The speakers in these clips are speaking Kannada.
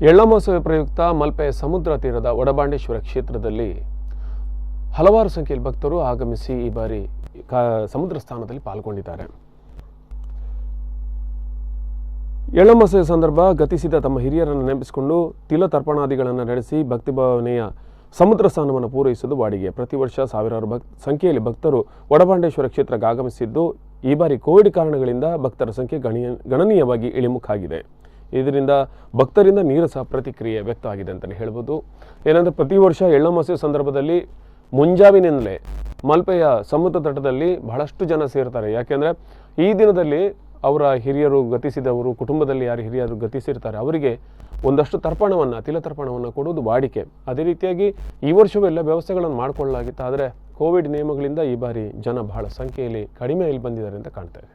ಎಳ್ಳಮಾಸವೆ ಪ್ರಯುಕ್ತ ಮಲ್ಪೆ ಸಮುದ್ರ ತೀರದ ಒಡಬಾಂಡೇಶ್ವರ ಕ್ಷೇತ್ರದಲ್ಲಿ ಹಲವಾರು ಸಂಖ್ಯೆಯಲ್ಲಿ ಭಕ್ತರು ಆಗಮಿಸಿ ಈ ಬಾರಿ ಸಮುದ್ರ ಸ್ನಾನದಲ್ಲಿ ಪಾಲ್ಗೊಂಡಿದ್ದಾರೆ. ಎಳ್ಳಮಾಸವೆ ಸಂದರ್ಭ ಗತಿಸಿದ ತಮ್ಮ ಹಿರಿಯರನ್ನು ನೆನಪಿಸಿಕೊಂಡು ತಿಲತರ್ಪಣಾದಿಗಳನ್ನು ನಡೆಸಿ ಭಕ್ತಿಭಾವನೆಯ ಸಮುದ್ರ ಸ್ನಾನವನ್ನು ಪೂರೈಸುವುದು ವಾಡಿಕೆ. ಪ್ರತಿ ವರ್ಷ ಸಾವಿರಾರು ಸಂಖ್ಯೆಯಲ್ಲಿ ಭಕ್ತರು ಒಡಬಾಂಡೇಶ್ವರ ಕ್ಷೇತ್ರಕ್ಕೆ ಆಗಮಿಸಿದ್ದು, ಈ ಬಾರಿ ಕೋವಿಡ್ ಕಾರಣಗಳಿಂದ ಭಕ್ತರ ಸಂಖ್ಯೆ ಗಣನೀಯವಾಗಿ ಇಳಿಮುಖಾಗಿದೆ. ಇದರಿಂದ ಭಕ್ತರಿಂದ ನೀರಸ ಪ್ರತಿಕ್ರಿಯೆ ವ್ಯಕ್ತವಾಗಿದೆ ಅಂತಲೇ ಹೇಳ್ಬೋದು. ಏನಂದರೆ ಪ್ರತಿ ವರ್ಷ ಎಳ್ಳಮಾಸೆ ಸಂದರ್ಭದಲ್ಲಿ ಮುಂಜಾವಿನಿಂದಲೇ ಮಲ್ಪೆಯ ಸಮುದ್ರ ತಟದಲ್ಲಿ ಬಹಳಷ್ಟು ಜನ ಸೇರ್ತಾರೆ. ಯಾಕೆಂದರೆ ಈ ದಿನದಲ್ಲಿ ಅವರ ಹಿರಿಯರು ಗತಿಸಿದವರು, ಕುಟುಂಬದಲ್ಲಿ ಯಾರು ಹಿರಿಯರು ಗತಿಸಿರ್ತಾರೆ ಅವರಿಗೆ ಒಂದಷ್ಟು ತಿಲತರ್ಪಣವನ್ನು ಕೊಡುವುದು ವಾಡಿಕೆ. ಅದೇ ರೀತಿಯಾಗಿ ಈ ವರ್ಷವೂ ಎಲ್ಲ ವ್ಯವಸ್ಥೆಗಳನ್ನು ಮಾಡಿಕೊಳ್ಳಲಾಗಿತ್ತು. ಆದರೆ ಕೋವಿಡ್ ನಿಯಮಗಳಿಂದ ಈ ಬಾರಿ ಜನ ಬಹಳ ಸಂಖ್ಯೆಯಲ್ಲಿ ಕಡಿಮೆಯಲ್ಲಿ ಬಂದಿದ್ದಾರೆ ಅಂತ ಕಾಣ್ತಾ ಇದೆ.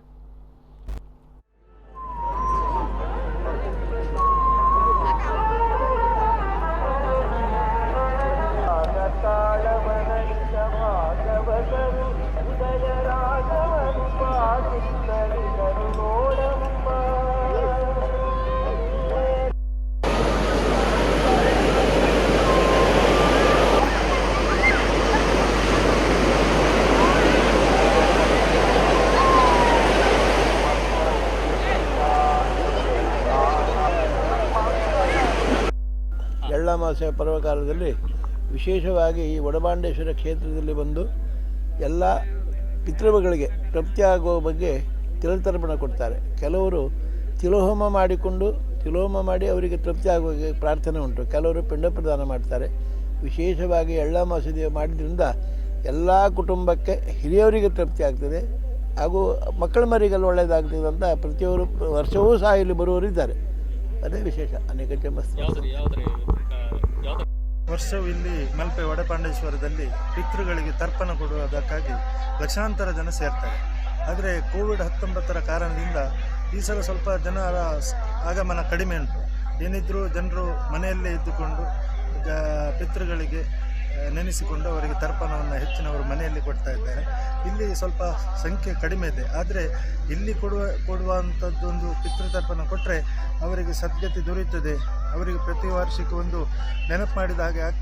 ಎಳ್ಳಮಾಸೆ ಪರ್ವಕಾಲದಲ್ಲಿ ವಿಶೇಷವಾಗಿ ಈ ಒಡಬಾಂಡೇಶ್ವರ ಕ್ಷೇತ್ರದಲ್ಲಿ ಬಂದು ಎಲ್ಲ ಪಿತೃಗಳಿಗೆ ತೃಪ್ತಿ ಆಗುವ ಬಗ್ಗೆ ತಿಲತರ್ಪಣ ಕೊಡ್ತಾರೆ. ಕೆಲವರು ತಿಲೋಹೋಮ ಮಾಡಿ ಅವರಿಗೆ ತೃಪ್ತಿ ಆಗುವ ಪ್ರಾರ್ಥನೆ ಉಂಟು. ಕೆಲವರು ಪಿಂಡ ಪ್ರದಾನ ಮಾಡ್ತಾರೆ. ವಿಶೇಷವಾಗಿ ಎಳ್ಳಮಾಸೆ ಮಾಡಿದ್ರಿಂದ ಎಲ್ಲ ಕುಟುಂಬಕ್ಕೆ ಹಿರಿಯವರಿಗೆ ತೃಪ್ತಿ ಆಗ್ತದೆ ಹಾಗೂ ಮಕ್ಕಳ ಮರಿಗೆಲ್ಲ ಒಳ್ಳೆಯದಾಗ್ತದೆ ಅಂತ ಪ್ರತಿಯೊಬ್ಬರು ವರ್ಷವೂ ಸಹ ಇಲ್ಲಿ ಬರುವವರಿದ್ದಾರೆ. ಅದೇ ವಿಶೇಷ. ಅನೇಕ ವರ್ಷವೂ ಇಲ್ಲಿ ಮಲ್ಪೆ ಒಡಪಾಂಡೇಶ್ವರದಲ್ಲಿ ಪಿತೃಗಳಿಗೆ ತರ್ಪಣ ಕೊಡುವುದಕ್ಕಾಗಿ ಲಕ್ಷಾಂತರ ಜನ ಸೇರ್ತಾರೆ. ಆದರೆ ಕೋವಿಡ್-19 ಕಾರಣದಿಂದ ಈ ಸಲ ಸ್ವಲ್ಪ ಜನರ ಆಗಮನ ಕಡಿಮೆ ಉಂಟು. ಏನಿದ್ರೂ ಜನರು ಮನೆಯಲ್ಲೇ ಇದ್ದುಕೊಂಡು ಪಿತೃಗಳಿಗೆ ನೆನೆಸಿಕೊಂಡು ಅವರಿಗೆ ತರ್ಪಣವನ್ನು ಹೆಚ್ಚಿನವರು ಮನೆಯಲ್ಲಿ ಕೊಡ್ತಾ ಇದ್ದಾರೆ. ಇಲ್ಲಿ ಸ್ವಲ್ಪ ಸಂಖ್ಯೆ ಕಡಿಮೆ ಇದೆ. ಆದರೆ ಇಲ್ಲಿ ಕೊಡುವಂಥದ್ದೊಂದು ಪಿತೃತರ್ಪಣ ಕೊಟ್ಟರೆ ಅವರಿಗೆ ಸದ್ಗತಿ ದೊರೆಯುತ್ತದೆ. ಅವರಿಗೆ ಪ್ರತಿ ವರ್ಷಕ್ಕೆ ಒಂದು ನೆನಪು ಮಾಡಿದ ಹಾಗೆ ಆಗ್ತದೆ.